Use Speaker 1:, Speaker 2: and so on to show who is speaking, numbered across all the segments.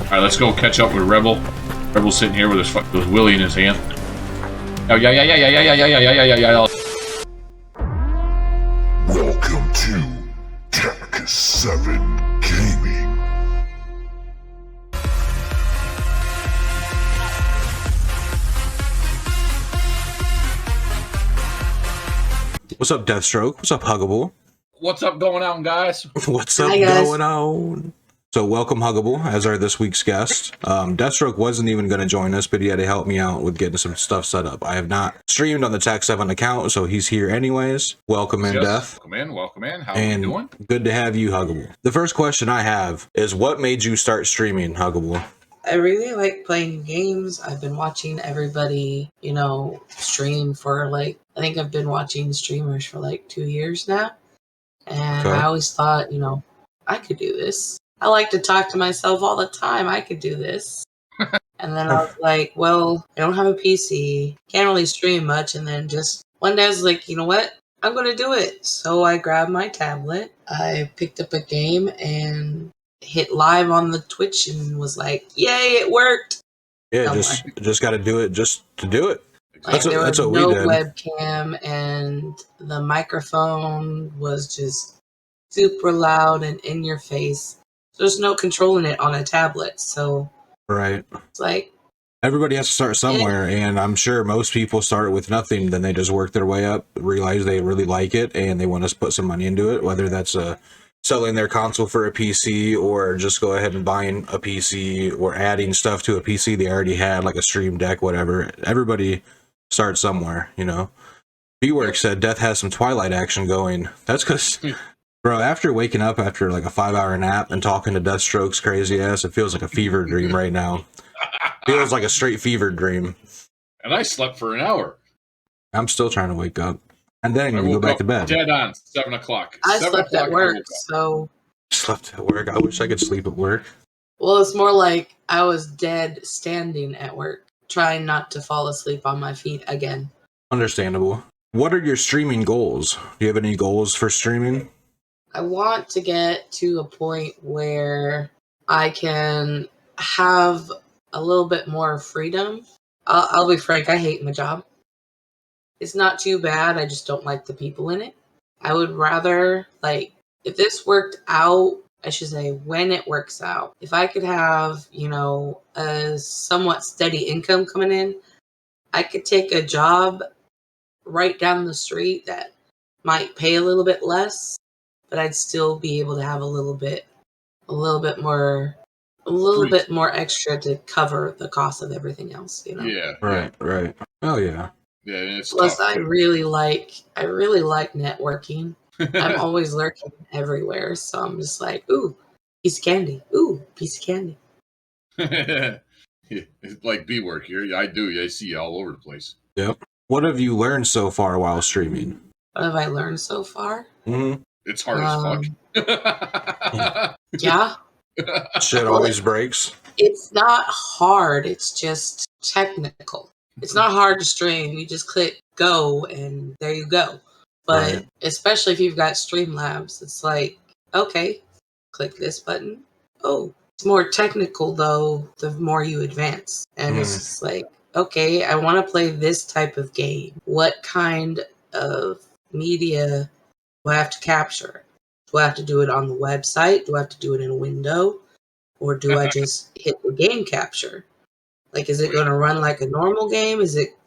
Speaker 1: Alright, let's go catch up with Rebel. Rebel's sitting here with his willy in his hand. Oh, yeah.
Speaker 2: Welcome to Tac7 Gaming.
Speaker 3: What's up, Deathstroke? What's up, Huggable?
Speaker 1: What's up going on, guys?
Speaker 3: What's up going on? So welcome, Huggable, as our this week's guest. Deathstroke wasn't even going to join us, but he had to help me out with getting some stuff set up. I have not streamed on the Tac7 account, so he's here anyways. Welcome in, Death.
Speaker 1: Welcome in. How are you doing?
Speaker 3: Good to have you, Huggable. The first question I have is, what made you start streaming, Huggable?
Speaker 4: I really like playing games. I've been watching everybody, stream for I think I've been watching streamers for 2 years now. And
Speaker 3: Okay.
Speaker 4: I always thought, I could do this. I like to talk to myself all the time. I could do this. And then I was like, well, I don't have a PC. Can't really stream much. And then just one day I was like, you know what? I'm going to do it. So I grabbed my tablet. I picked up a game and hit live on the Twitch and was like, yay, it worked.
Speaker 3: Yeah, just got to do it just to do it.
Speaker 4: That's what we did. Webcam, and the microphone was just super loud and in your face. There's no controlling it on a tablet, so
Speaker 3: right.
Speaker 4: It's like
Speaker 3: everybody has to start somewhere, and I'm sure most people start with nothing, then they just work their way up, realize they really like it, and they want to put some money into it, whether that's selling their console for a PC, or just go ahead and buying a PC, or adding stuff to a PC they already had, like a Stream Deck, whatever. Everybody starts somewhere, B-Work said Death has some Twilight action going. That's because, bro, after waking up after a 5-hour nap and talking to Deathstroke's crazy ass, it feels like a fever dream right now. Feels like a straight fever dream.
Speaker 1: And I slept for an hour.
Speaker 3: I'm still trying to wake up. And then we go back to bed.
Speaker 1: Dead on, 7 o'clock.
Speaker 4: I slept at work, so...
Speaker 3: Slept at work? I wish I could sleep at work.
Speaker 4: Well, it's more like I was dead standing at work, trying not to fall asleep on my feet again.
Speaker 3: Understandable. What are your streaming goals? Do you have any goals for streaming?
Speaker 4: I want to get to a point where I can have a little bit more freedom. I'll be frank, I hate my job. It's not too bad, I just don't like the people in it. I would rather, if this worked out, I should say when it works out, if I could have, a somewhat steady income coming in, I could take a job right down the street that might pay a little bit less, but I'd still be able to have a little bit more extra to cover the cost of everything else,
Speaker 1: Yeah.
Speaker 3: Right. Oh yeah.
Speaker 1: Yeah, it's
Speaker 4: Plus,
Speaker 1: tough.
Speaker 4: I really like networking. I'm always lurking everywhere, so I'm just like, ooh, piece of candy. Ooh, piece of candy.
Speaker 1: It's like B-Work here. I see you all over the place.
Speaker 3: Yep. What have you learned so far while streaming?
Speaker 4: What have I learned so far?
Speaker 3: Mm-hmm.
Speaker 1: It's hard as fuck.
Speaker 4: Yeah.
Speaker 3: Shit always breaks.
Speaker 4: It's not hard. It's just technical. It's not hard to stream. You just click go and there you go. But
Speaker 3: right.
Speaker 4: Especially if you've got Streamlabs, it's like, okay, click this button. Oh, it's more technical though, the more you advance. And it's just like, okay, I want to play this type of game. What kind of media do I have to capture? Do I have to do it on the website? Do I have to do it in a window? Or do I just hit the game capture? Is it going to run like a normal game?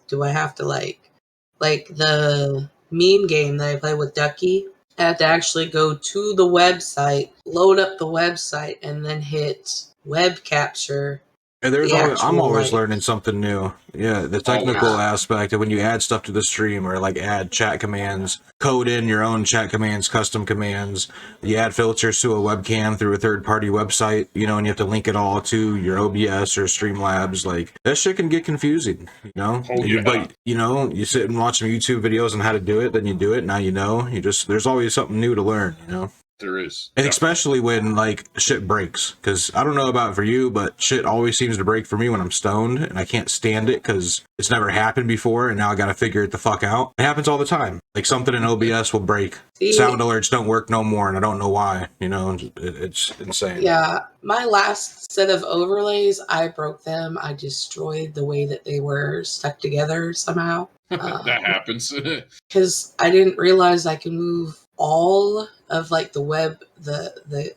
Speaker 4: Do I have to like the meme game that I play with Ducky? I have to actually go to the website, load up the website, and then hit web capture.
Speaker 3: And I'm always learning something new. Yeah, the technical aspect of when you add stuff to the stream, or add chat commands, code in your own chat commands, custom commands. You add filters to a webcam through a third-party website, and you have to link it all to your OBS or Streamlabs. That shit can get confusing,
Speaker 1: Oh, yeah.
Speaker 3: But you sit and watch some YouTube videos on how to do it, then you do it. Now there's always something new to learn.
Speaker 1: There is.
Speaker 3: And
Speaker 1: Definitely.
Speaker 3: especially when like shit breaks, because I don't know about for you, but shit always seems to break for me when I'm stoned, and I can't stand it because it's never happened before, and now I got to figure it the fuck out. It happens all the time. Like something in OBS will break,
Speaker 4: See,
Speaker 3: sound alerts don't work no more, and I don't know why. You know, it's insane.
Speaker 4: yeah, my last set of overlays, I broke them. I destroyed the way that they were stuck together somehow.
Speaker 1: That happens.
Speaker 4: Because I didn't realize I can move all of like the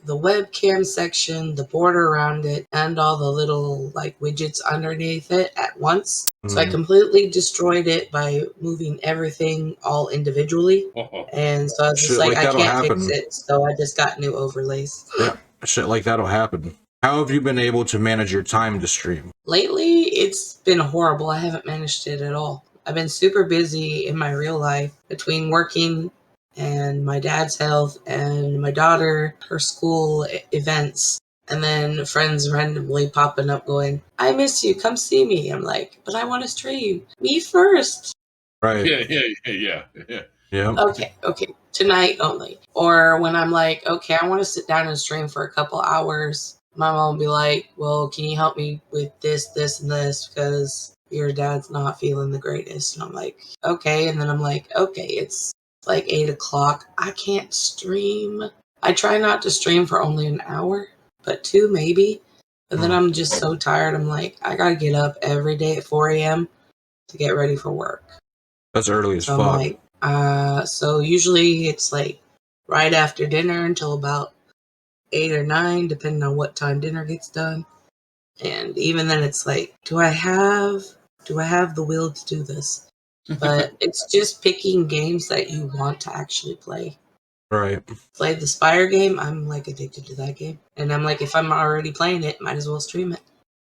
Speaker 4: webcam section, the border around it, and all the little like widgets underneath it at once. So I completely destroyed it by moving everything all individually. And so I was just
Speaker 3: Shit
Speaker 4: like,
Speaker 3: like
Speaker 4: I
Speaker 3: that'll
Speaker 4: can't fix
Speaker 3: happen.
Speaker 4: it. So I just got new overlays.
Speaker 3: Yeah, shit like that'll happen. How have you been able to manage your time to stream?
Speaker 4: Lately, it's been horrible. I haven't managed it at all. I've been super busy in my real life between working and my dad's health and my daughter, her school events, and then friends randomly popping up going, I miss you, come see me. I'm like, but I want to stream. Me first.
Speaker 3: Right.
Speaker 1: Yeah.
Speaker 3: Yeah.
Speaker 4: Okay, tonight only. Or when I'm like, okay, I want to sit down and stream for a couple hours. My mom will be like, well, can you help me with this, this, and this? Because your dad's not feeling the greatest. And I'm like, okay. And then I'm like, okay, it's like 8 o'clock. I can't stream. I try not to stream for only an hour, but 2 maybe. But then I'm just so tired. I'm like, I got to get up every day at 4 a.m. to get ready for work.
Speaker 3: That's early as
Speaker 4: So I'm
Speaker 3: fuck.
Speaker 4: like, so usually it's like right after dinner until about 8 or 9, depending on what time dinner gets done. And even then it's like, do I have the will to do this? But it's just picking games that you want to actually play.
Speaker 3: Right.
Speaker 4: Played the Spire game, I'm like addicted to that game. And I'm like, if I'm already playing it, might as well stream it.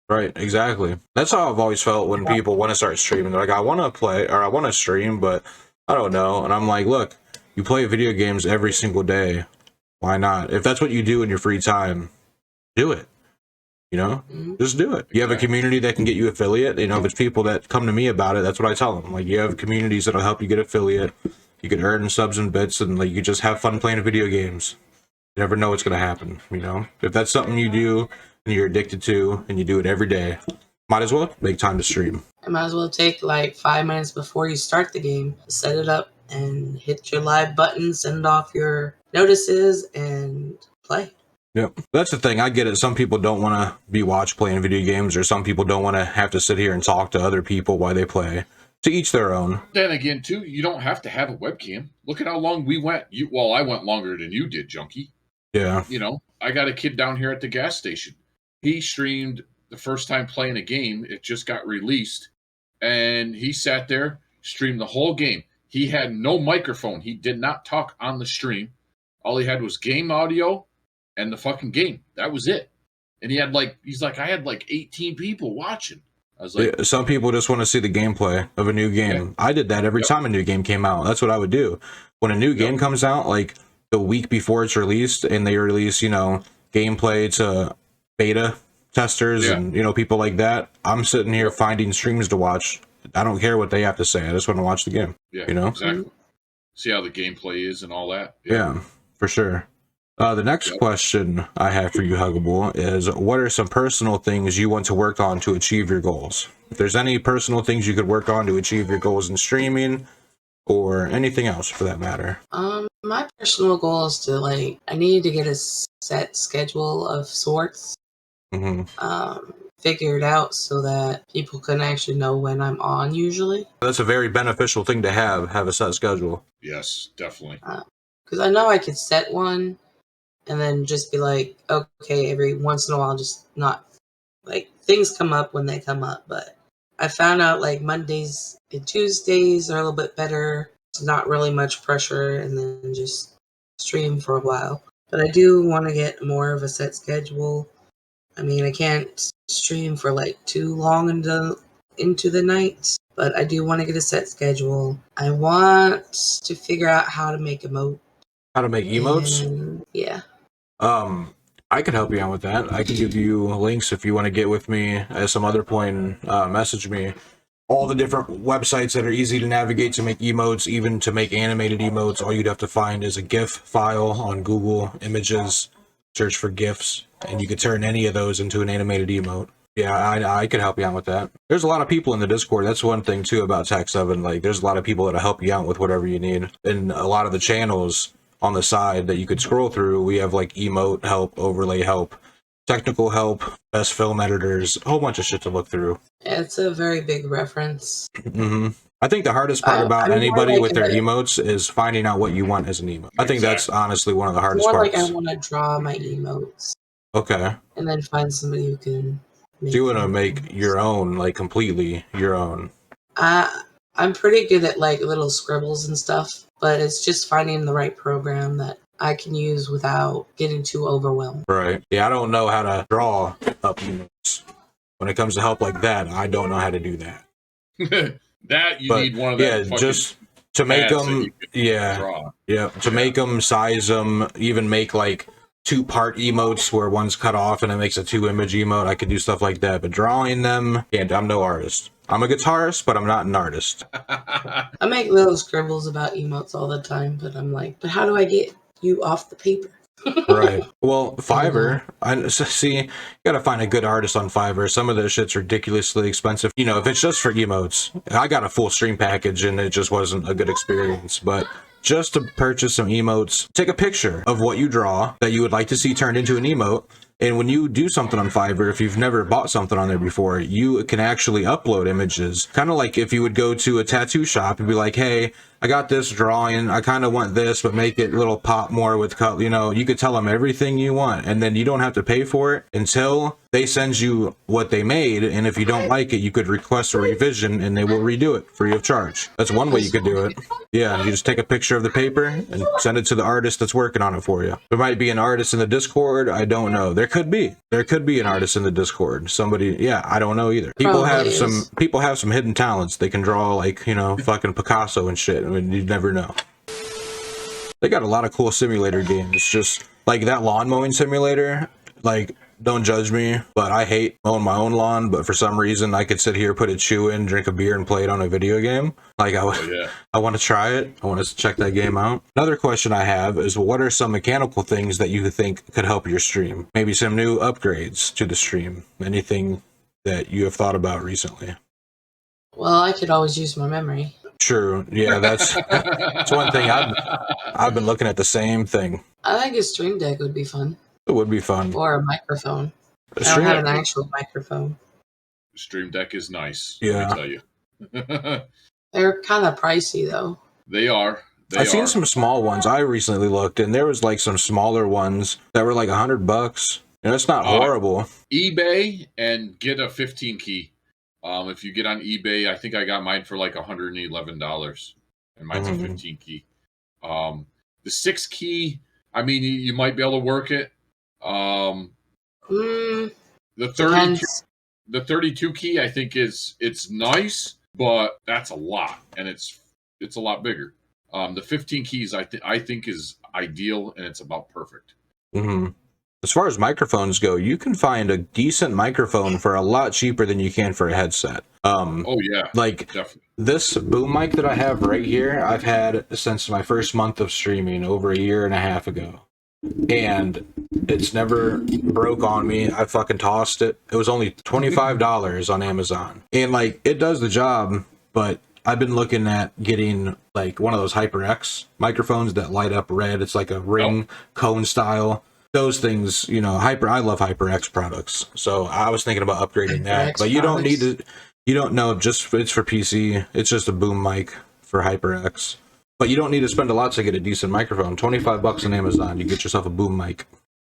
Speaker 3: Right, exactly. That's how I've always felt when people want to start streaming. They're like, I want to play or I want to stream, but I don't know. And I'm like, look, you play video games every single day. Why not? If that's what you do in your free time, do it. You know, just do it. You have a community that can get you affiliate. You know, if it's people that come to me about it, that's what I tell them. Like, you have communities that'll help you get affiliate. You can earn subs and bits, and like you just have fun playing video games. You never know what's going to happen. You know, if that's something you do and you're addicted to, and you do it every day, might as well make time to stream.
Speaker 4: I might as well take like 5 minutes before you start the game, set it up, and hit your live button, send off your notices, and play.
Speaker 3: Yep. That's the thing. I get it. Some people don't want to be watched playing video games, or some people don't want to have to sit here and talk to other people while they play. To each their own.
Speaker 1: Then again, too, you don't have to have a webcam. Look at how long we went. I went longer than you did, Junkie.
Speaker 3: Yeah.
Speaker 1: You know, I got a kid down here at the gas station. He streamed the first time playing a game. It just got released. And he sat there, streamed the whole game. He had no microphone. He did not talk on the stream. All he had was game audio and the fucking game. That was it. And he's like, I had like 18 people watching. I was like,
Speaker 3: Yeah, some people just want to see the gameplay of a new game. Yeah. I did that every time a new game came out. That's what I would do. When a new game comes out, like the week before it's released, and they release, you know, gameplay to beta testers and, you know, people like that, I'm sitting here finding streams to watch. I don't care what they have to say. I just want to watch the game.
Speaker 1: Yeah,
Speaker 3: you know?
Speaker 1: Exactly. See how the gameplay is and all that.
Speaker 3: Yeah, for sure. The next question I have for you, Huggable, is what are some personal things you want to work on to achieve your goals? If there's any personal things you could work on to achieve your goals in streaming or anything else for that matter.
Speaker 4: My personal goal is to I need to get a set schedule of sorts figured out so that people can actually know when I'm on usually.
Speaker 3: That's a very beneficial thing to have a set schedule.
Speaker 1: Yes, definitely.
Speaker 4: Because I know I could set one and then just be like, okay, every once in a while, just not things come up when they come up. But I found out Mondays and Tuesdays are a little bit better. It's not really much pressure, and then just stream for a while. But I do want to get more of a set schedule. I mean, I can't stream for too long into the night, but I do want to get a set schedule. I want to figure out how to make emotes.
Speaker 3: How to make emotes?
Speaker 4: Yeah.
Speaker 3: I could help you out with that. I can give you links if you want to get with me at some other point and message me. all the different websites that are easy to navigate to make emotes, even to make animated emotes. All you'd have to find is a GIF file on Google Images, search for GIFs, and you could turn any of those into an animated emote. Yeah, I could help you out with that. There's a lot of people in the Discord. That's one thing too about Tac7. Like, there's a lot of people that'll help you out with whatever you need. And a lot of the channels on the side that you could scroll through, we have like emote help, overlay help, technical help, best film editors, a whole bunch of shit to look through.
Speaker 4: It's a very big reference.
Speaker 3: I think the hardest part about
Speaker 4: I'm more
Speaker 3: anybody
Speaker 4: like
Speaker 3: with their
Speaker 4: a-
Speaker 3: emotes is finding out what you want as an emote. I think that's honestly one of the hardest
Speaker 4: More
Speaker 3: parts.
Speaker 4: like I want to draw my emotes
Speaker 3: Okay.
Speaker 4: and then find somebody who can make
Speaker 3: So you want to
Speaker 4: them.
Speaker 3: make your own, like completely your own.
Speaker 4: I'm pretty good at like little scribbles and stuff, but it's just finding the right program that I can use without getting too overwhelmed.
Speaker 3: Right. Yeah, I don't know how to draw up emotes. When it comes to help like that, I don't know how to do that.
Speaker 1: That you
Speaker 3: But
Speaker 1: need one of
Speaker 3: yeah,
Speaker 1: them fucking
Speaker 3: just to make
Speaker 1: pads that
Speaker 3: them,
Speaker 1: you can
Speaker 3: yeah,
Speaker 1: draw.
Speaker 3: yeah, to make them, size them, even make like 2-part emotes where one's cut off and it makes a 2-image emote. I could do stuff like that, but drawing them, yeah, I'm no artist. I'm a guitarist, but I'm not an artist.
Speaker 4: I make little scribbles about emotes all the time, but I'm like, but how do I get you off the paper?
Speaker 3: Right. Well, Fiverr, see, you gotta find a good artist on Fiverr. Some of this shit's ridiculously expensive. You know, if it's just for emotes, I got a full stream package and it just wasn't a good experience. But just to purchase some emotes, take a picture of what you draw that you would like to see turned into an emote. And when you do something on Fiverr, if you've never bought something on there before, you can actually upload images. Kind of like if you would go to a tattoo shop and be like, hey, I got this drawing. I kind of want this, but make it a little pop more with color. You know, you could tell them everything you want, and then you don't have to pay for it until they send you what they made. And if you don't like it, you could request a revision, and they will redo it free of charge. That's one way you could do it. Yeah, you just take a picture of the paper and send it to the artist that's working on it for you. There might be an artist in the Discord. I don't know. There could be an artist in the Discord. Somebody, yeah, I don't know either. People have some hidden talents. They can draw like, you know, fucking Picasso and shit. I mean, you never know. They got a lot of cool simulator games. Just like that lawn mowing simulator. Like, don't judge me, but I hate mowing my own lawn. But for some reason, I could sit here, put a chew in, drink a beer, and play it on a video game. Like, I want to try it. I want to check that game out. Another question I have is, what are some mechanical things that you think could help your stream? Maybe some new upgrades to the stream. Anything that you have thought about recently?
Speaker 4: Well, I could always use my memory.
Speaker 3: True. Yeah, that's one thing. I've been looking at the same thing.
Speaker 4: I think a stream deck would be fun.
Speaker 3: It would be fun.
Speaker 4: Or a microphone.
Speaker 3: A
Speaker 4: I don't
Speaker 3: stream
Speaker 4: have an actual microphone.
Speaker 1: Stream Deck is nice.
Speaker 3: Yeah.
Speaker 1: Let me tell you.
Speaker 4: They're kind of pricey though.
Speaker 1: They are.
Speaker 3: I've seen some small ones. I recently looked, and there was like some smaller ones that were like $100. And it's not horrible.
Speaker 1: eBay and get a 15 key. If you get on eBay, I think I got mine for like $111, and mine's a 15 key. The 6 key, I mean, you might be able to work it. The 32 key, I think it's nice, but that's a lot, and it's a lot bigger. The 15 keys, I think is ideal, and it's about perfect.
Speaker 3: As far as microphones go, you can find a decent microphone for a lot cheaper than you can for a headset.
Speaker 1: Oh yeah,
Speaker 3: like
Speaker 1: definitely.
Speaker 3: This boom mic that I have right here, I've had since my first month of streaming over a year and a half ago, and it's never broke on me. I fucking tossed it. It was only $25 on Amazon, and like it does the job. But I've been looking at getting like one of those HyperX microphones that light up red. It's like a ring cone style. Those things, you know, I love HyperX products. So I was thinking about upgrading that. But you don't need to, you don't know, just it's for PC. It's just a boom mic for HyperX. But you don't need to spend a lot to get a decent microphone. $25 on Amazon, you get yourself a boom mic.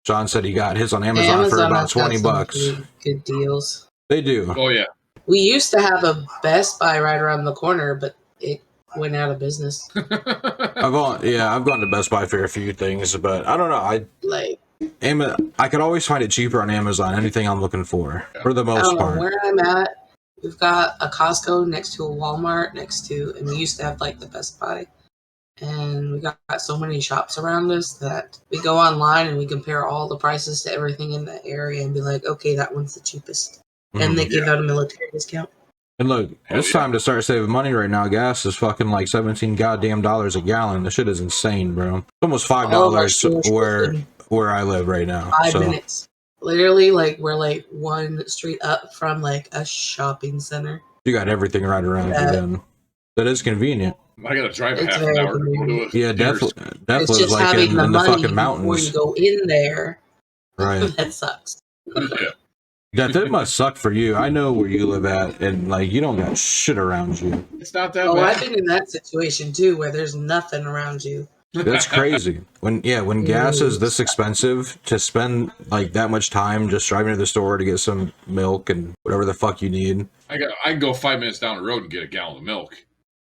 Speaker 3: John said he got his on Amazon for about $20.
Speaker 4: Good deals.
Speaker 3: They do.
Speaker 1: Oh yeah.
Speaker 4: We used to have a Best Buy right around the corner, but it went out of business.
Speaker 3: I've gone to Best Buy for a few things, but I don't know. I could always find it cheaper on Amazon. Anything I'm looking for the most part.
Speaker 4: Where I'm at, we've got a Costco next to a Walmart and we used to have like the Best Buy, and we got so many shops around us that we go online and we compare all the prices to everything in the area and be like, okay, that one's the cheapest, and they give out a military discount.
Speaker 3: And look, it's time to start saving money right now. Gas is fucking like $17 goddamn a gallon. This shit is insane, bro. Almost $5 where I live right now.
Speaker 4: 5 minutes. Literally, like we're like one street up from like a shopping center.
Speaker 3: You got everything right around you then. That is convenient.
Speaker 1: I gotta drive a
Speaker 4: It's
Speaker 1: half an
Speaker 4: very
Speaker 1: hour to go to a
Speaker 3: Yeah, definitely.
Speaker 4: It's
Speaker 3: Definitely
Speaker 4: just
Speaker 3: like
Speaker 4: having the
Speaker 3: in the
Speaker 4: money
Speaker 3: fucking
Speaker 4: before you
Speaker 3: mountains.
Speaker 4: go in there.
Speaker 3: Right.
Speaker 4: That sucks.
Speaker 1: Yeah.
Speaker 3: That must suck for you. I know where you live at, and like you don't got shit around you.
Speaker 1: It's not that
Speaker 4: Oh,
Speaker 1: bad.
Speaker 4: I've been in that situation too, where there's nothing around you.
Speaker 3: That's crazy. When gas is this expensive, to spend like that much time just driving to the store to get some milk and whatever the fuck you need.
Speaker 1: I can go 5 minutes down the road and get a gallon of milk.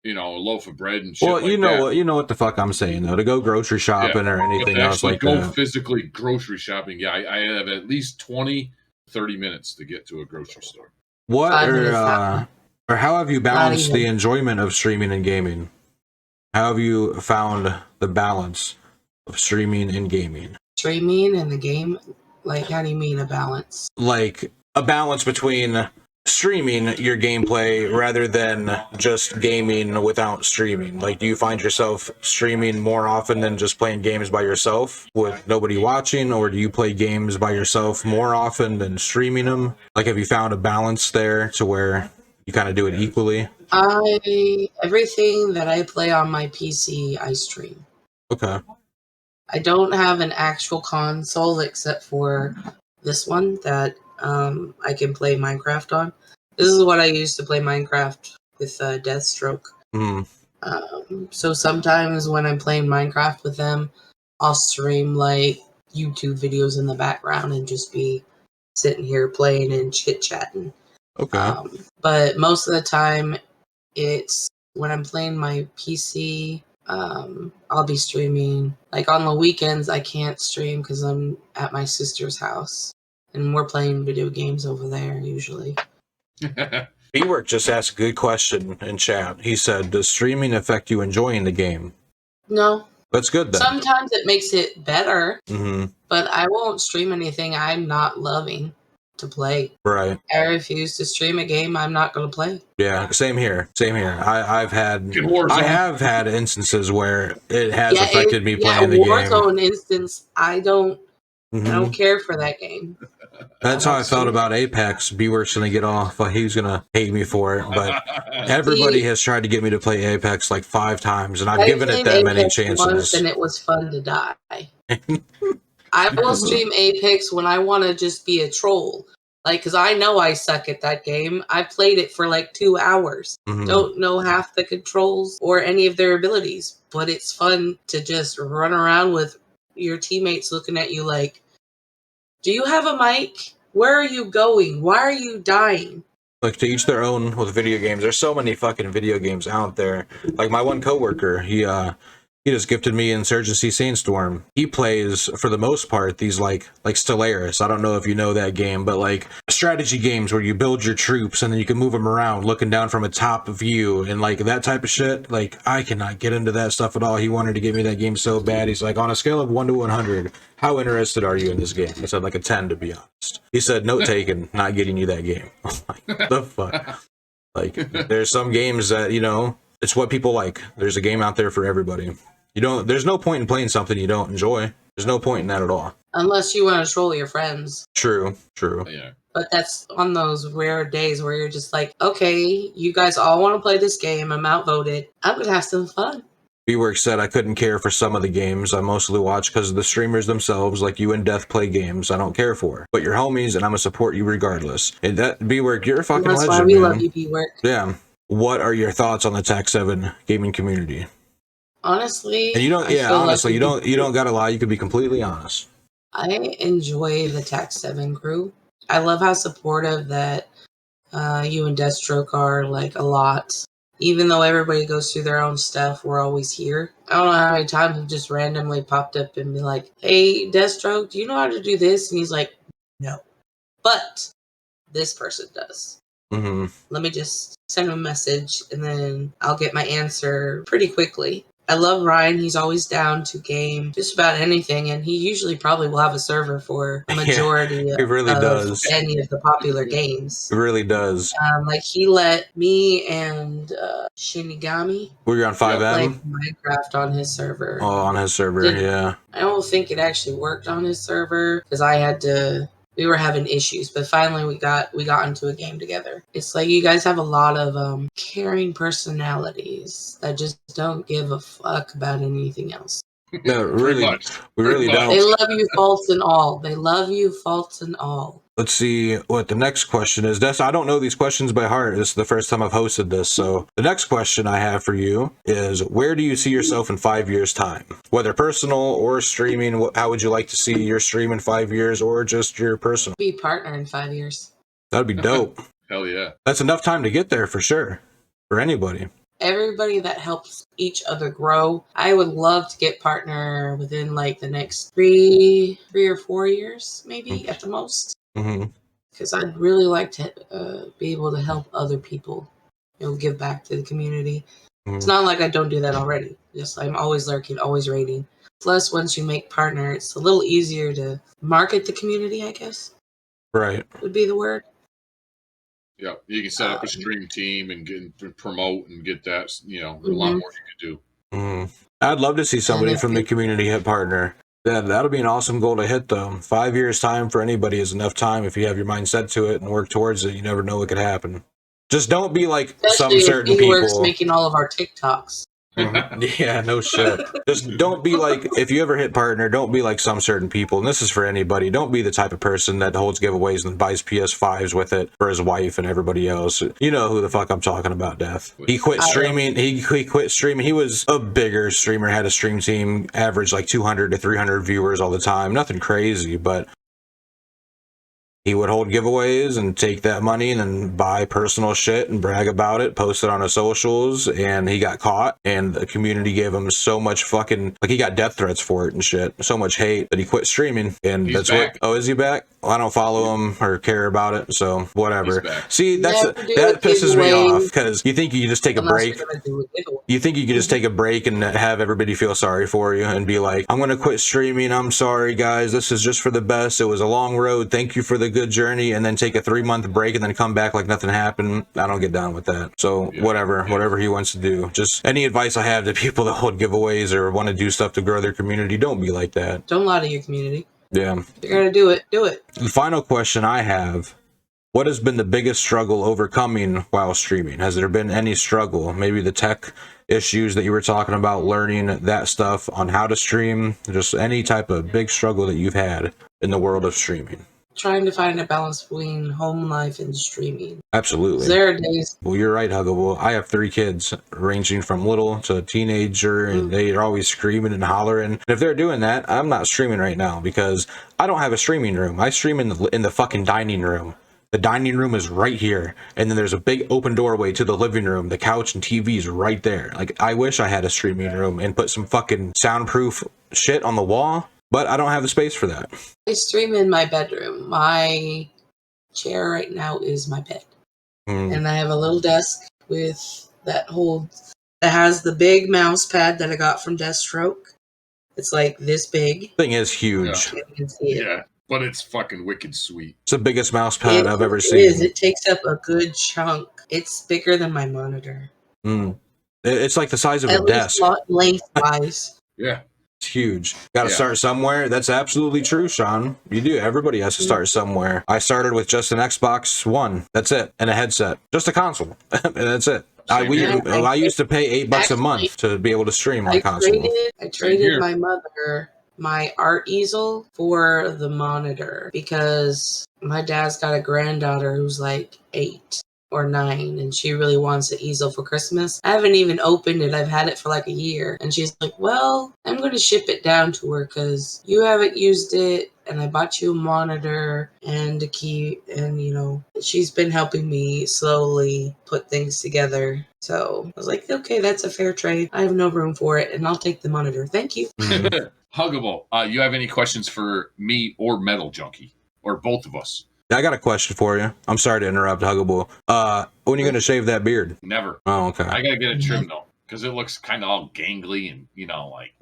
Speaker 1: You know, a loaf of bread and shit.
Speaker 3: Well,
Speaker 1: like
Speaker 3: you know
Speaker 1: that.
Speaker 3: you know what the fuck I'm saying though. To go grocery shopping or anything else like
Speaker 1: go
Speaker 3: that.
Speaker 1: physically grocery shopping. Yeah, I have at least 20-30 minutes to get to a grocery store.
Speaker 3: What
Speaker 4: 5 minutes
Speaker 3: or how have you balanced the enjoyment of streaming and gaming? How have you found the balance of streaming and gaming?
Speaker 4: Streaming and the game? Like, how do you mean a balance?
Speaker 3: Like a balance between streaming your gameplay rather than just gaming without streaming. Like, do you find yourself streaming more often than just playing games by yourself with nobody watching, or do you play games by yourself more often than streaming them? Like, have you found a balance there to where you kind of do it equally?
Speaker 4: Everything that I play on my PC, I stream.
Speaker 3: Okay.
Speaker 4: I don't have an actual console except for this one that I can play Minecraft on. This is what I used to play Minecraft with Deathstroke. So sometimes when I'm playing Minecraft with them, I'll stream like YouTube videos in the background and just be sitting here playing and chit-chatting.
Speaker 3: Okay.
Speaker 4: But most of the time, it's when I'm playing my PC, I'll be streaming. Like on the weekends, I can't stream because I'm at my sister's house and we're playing video games over there usually.
Speaker 3: B-Work just asked a good question in chat. He said, does streaming affect you enjoying the game?
Speaker 4: No.
Speaker 3: That's good then.
Speaker 4: Sometimes it makes it better,
Speaker 3: Mm-hmm.
Speaker 4: but I won't stream anything I'm not loving to play.
Speaker 3: Right.
Speaker 4: I refuse to stream a game I'm not going to play.
Speaker 3: Yeah, same here. Same here. I have had instances where it has affected me playing the game.
Speaker 4: Warzone instance, I don't care for that game.
Speaker 3: That's how I felt about Apex. B-Work's gonna get off. He's gonna hate me for it, but everybody has tried to get me to play Apex like 5 times, and I've given it that many chances.
Speaker 4: Once, and it was fun to die. I will stream Apex when I want to just be a troll. Like, because I know I suck at that game. I played it for like 2 hours. Don't know half the controls or any of their abilities. But it's fun to just run around with your teammates looking at you like, do you have a mic? Where are you going? Why are you dying?
Speaker 3: Like, to each their own with video games. There's so many fucking video games out there. Like, my one coworker, he just gifted me Insurgency Sandstorm. He plays, for the most part, these like Stellaris. I don't know if you know that game, but like strategy games where you build your troops and then you can move them around looking down from a top view and like that type of shit. Like, I cannot get into that stuff at all. He wanted to give me that game so bad. He's like, on a scale of 1 to 100, how interested are you in this game? I said like a 10, to be honest. He said, note taken, not getting you that game. I'm like, what the fuck? Like, there's some games that, you know, it's what people like. There's a game out there for everybody. There's no point in playing something you don't enjoy. There's no point in that at all.
Speaker 4: Unless you want to troll your friends.
Speaker 3: True.
Speaker 1: Yeah.
Speaker 4: But that's on those rare days where you're just like, okay, you guys all want to play this game. I'm outvoted. I'm going to have some fun.
Speaker 3: B-Work said, I couldn't care for some of the games. I mostly watch because of the streamers themselves, like you and Death play games I don't care for. But you're homies, and I'm going to support you regardless. And that, B-Work, you're a fucking legend,
Speaker 4: That's why we
Speaker 3: man.
Speaker 4: love you, B-Work.
Speaker 3: Yeah. What are your thoughts on the Tac7 gaming community?
Speaker 4: Honestly,
Speaker 3: and you don't. Yeah, honestly, you don't gotta lie. You could be completely honest.
Speaker 4: I enjoy the Tac7 crew. I love how supportive that you and Deathstroke are, like, a lot. Even though everybody goes through their own stuff, we're always here. I don't know how many times I've just randomly popped up and be like, hey, Deathstroke, do you know how to do this? And he's like, no. But this person does. Let me just send him a message and then I'll get my answer pretty quickly. I love Ryan. He's always down to game just about anything, and he usually probably will have a server for a majority
Speaker 3: He really
Speaker 4: of
Speaker 3: does.
Speaker 4: any of the popular games.
Speaker 3: It really does.
Speaker 4: Like he let me and Shinigami
Speaker 3: We were on
Speaker 4: play
Speaker 3: 5M.
Speaker 4: Minecraft on his server.
Speaker 3: Oh, on his server,
Speaker 4: Didn't-
Speaker 3: yeah.
Speaker 4: I don't think it actually worked on his server because we were having issues, but finally we got into a game together. It's like you guys have a lot of caring personalities that just don't give a fuck about anything else.
Speaker 3: No, really,
Speaker 1: much.
Speaker 3: we really
Speaker 1: Pretty
Speaker 3: don't.
Speaker 4: They love you, faults and all. They love you, faults and all.
Speaker 3: Let's see what the next question is. I don't know these questions by heart. This is the first time I've hosted this. So the next question I have for you is, where do you see yourself in 5 years' time? Whether personal or streaming, how would you like to see your stream in 5 years, or just your personal?
Speaker 4: Be partner in 5 years.
Speaker 3: That'd be dope.
Speaker 1: Hell yeah.
Speaker 3: That's enough time to get there for sure, for anybody.
Speaker 4: Everybody that helps each other grow. I would love to get partner within like the next three or 4 years, maybe at the most.
Speaker 3: Mm-hmm.
Speaker 4: Because I'd really like to be able to help other people, give back to the community.
Speaker 3: Mm-hmm.
Speaker 4: It's not like I don't do that already. Just I'm always lurking, always raiding. Plus, once you make partner, it's a little easier to market the community, I guess.
Speaker 3: Right.
Speaker 4: Would be the word.
Speaker 1: Yeah, you can set up a stream team and promote and get that. A lot
Speaker 4: Mhm.
Speaker 1: more you could do.
Speaker 3: Mm-hmm. I'd love to see somebody from the community hit partner. That'll be an awesome goal to hit, though. 5 years' time for anybody is enough time if you have your mind set to it and work towards it. You never know what could happen. Just don't be like
Speaker 4: Especially
Speaker 3: some certain
Speaker 4: if he works
Speaker 3: people.
Speaker 4: making all of our TikToks.
Speaker 3: Yeah, no shit. Just don't be like, if you ever hit partner, don't be like some certain people. And this is for anybody. Don't be the type of person that holds giveaways and buys PS5s with it for his wife and everybody else. You know who the fuck I'm talking about, Death. He quit streaming. He quit streaming. He was a bigger streamer, had a stream team, average like 200 to 300 viewers all the time. Nothing crazy, but he would hold giveaways and take that money and then buy personal shit and brag about it, post it on his socials, and he got caught, and the community gave him so much fucking, like, he got death threats for it and shit, so much hate that he quit streaming. And
Speaker 1: He's
Speaker 3: that's
Speaker 1: back.
Speaker 3: what, oh, is he back? Well, I don't follow him or care about it, so whatever.
Speaker 1: He's back.
Speaker 3: See, that pisses me off, because you think you can just take a break. You think you can just take a break and have everybody feel sorry for you and be like, I'm going to quit streaming. I'm sorry, guys. This is just for the best. It was a long road. Thank you for the good journey. And then take a 3-month break and then come back like nothing happened. I don't get down with that. So whatever he wants to do. Just any advice I have to people that hold giveaways or want to do stuff to grow their community, don't be like that.
Speaker 4: Don't lie to your community.
Speaker 3: Yeah.
Speaker 4: If you're going to do it, do it.
Speaker 3: The final question I have, what has been the biggest struggle overcoming while streaming? Has there been any struggle? Maybe the tech issues that you were talking about, learning that stuff on how to stream, just any type of big struggle that you've had in the world of streaming.
Speaker 4: Trying to find a balance between home life and streaming.
Speaker 3: Absolutely.
Speaker 4: There are days.
Speaker 3: Well, you're right, Huggable. I have 3 kids ranging from little to teenager, and they are always screaming and hollering. And if they're doing that, I'm not streaming right now because I don't have a streaming room. I stream in the fucking dining room. The dining room is right here, and then there's a big open doorway to the living room. The couch and TV is right there. Like, I wish I had a streaming room and put some fucking soundproof shit on the wall, but I don't have the space for that.
Speaker 4: I stream in my bedroom. My chair right now is my bed. And I have a little desk that has the big mouse pad that I got from Deathstroke. It's like this big.
Speaker 3: Thing is huge.
Speaker 4: You can see it.
Speaker 1: Yeah, but it's fucking wicked sweet.
Speaker 3: It's the biggest mouse pad I've ever seen.
Speaker 4: It is. It takes up a good chunk. It's bigger than my monitor.
Speaker 3: It's like the size of a desk.
Speaker 4: Lengthwise.
Speaker 1: Yeah.
Speaker 3: It's huge. Got to start somewhere. That's absolutely true, Sean. You do. Everybody has to start somewhere. I started with just an Xbox One. That's it. And a headset. Just a console. And that's it. I used to pay $8 a month to be able to stream on console.
Speaker 4: I traded my mother my art easel for the monitor because my dad's got a granddaughter who's like 8 or 9 and she really wants an easel for Christmas. I haven't even opened it. I've had it for like a year. And she's like, well, I'm going to ship it down to her because you haven't used it and I bought you a monitor and a key, and she's been helping me slowly put things together. So I was like, okay, that's a fair trade. I have no room for it and I'll take the monitor. Thank you.
Speaker 1: Huggable, you have any questions for me or Metal Junkie or both of us?
Speaker 3: I got a question for you. I'm sorry to interrupt, Huggable. When are you going to shave that beard?
Speaker 1: Never.
Speaker 3: Oh, okay.
Speaker 1: I gotta get it trimmed though, because it looks kind of all gangly and like.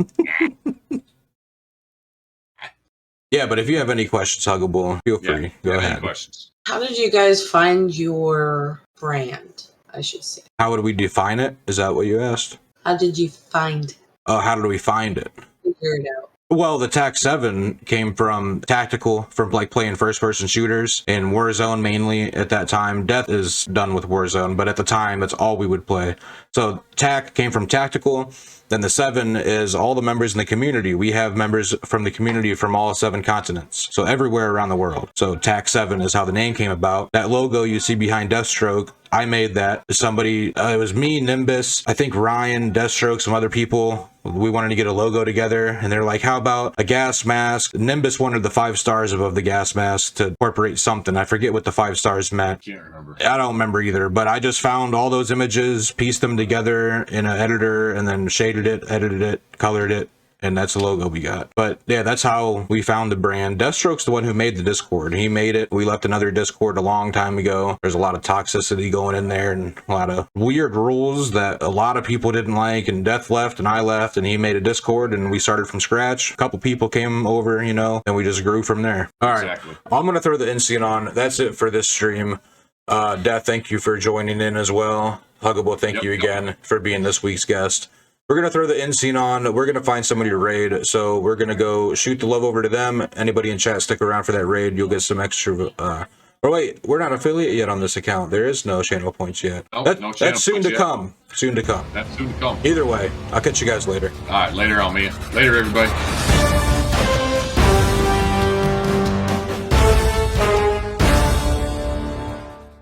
Speaker 3: Yeah, but if you have any questions, Huggable, feel free. Go ahead.
Speaker 1: Any questions?
Speaker 4: How did you guys find your brand? I should say.
Speaker 3: How would we define it? Is that what you asked?
Speaker 4: How did you find?
Speaker 3: Oh, how did we find it?
Speaker 4: Figure it out.
Speaker 3: Well, the Tac7 came from tactical, from like playing first-person shooters in Warzone mainly at that time. Death is done with Warzone, but at the time, that's all we would play. So Tac came from tactical. Then the 7 is all the members in the community. We have members from the community from all 7 continents, so everywhere around the world. So Tac7 is how the name came about. That logo you see behind Deathstroke, I made that. Somebody, it was me, Nimbus, I think Ryan, Deathstroke, some other people. We wanted to get a logo together, and they're like, how about a gas mask? Nimbus wanted the 5 stars above the gas mask to incorporate something. I forget what the 5 stars meant.
Speaker 1: Can't remember.
Speaker 3: I don't remember either, but I just found all those images, pieced them together in an editor, and then shaded it, edited it, colored it, and that's the logo we got. But yeah, that's how we found the brand. Deathstroke's the one who made the Discord. He made it. We left another Discord a long time ago. There's a lot of toxicity going in there and a lot of weird rules that a lot of people didn't like, and Death left and I left, and he made a Discord and we started from scratch. A couple people came over, and we just grew from there. All right.
Speaker 1: Exactly.
Speaker 3: I'm going to throw the Instant on. That's it for this stream. Death, thank you for joining in as well. Huggable, thank you again for being this week's guest. We're going to throw the end scene on. We're going to find somebody to raid. So we're going to go shoot the love over to them. Anybody in chat, stick around for that raid. You'll get some extra. Oh, wait, we're not affiliate yet on this account. There is no channel points yet.
Speaker 1: No,
Speaker 3: no
Speaker 1: channel
Speaker 3: that's soon
Speaker 1: points
Speaker 3: to
Speaker 1: yet.
Speaker 3: come. Soon to come.
Speaker 1: That's soon to come.
Speaker 3: Either way, I'll catch you guys later.
Speaker 1: All right, later on, man. Later, everybody.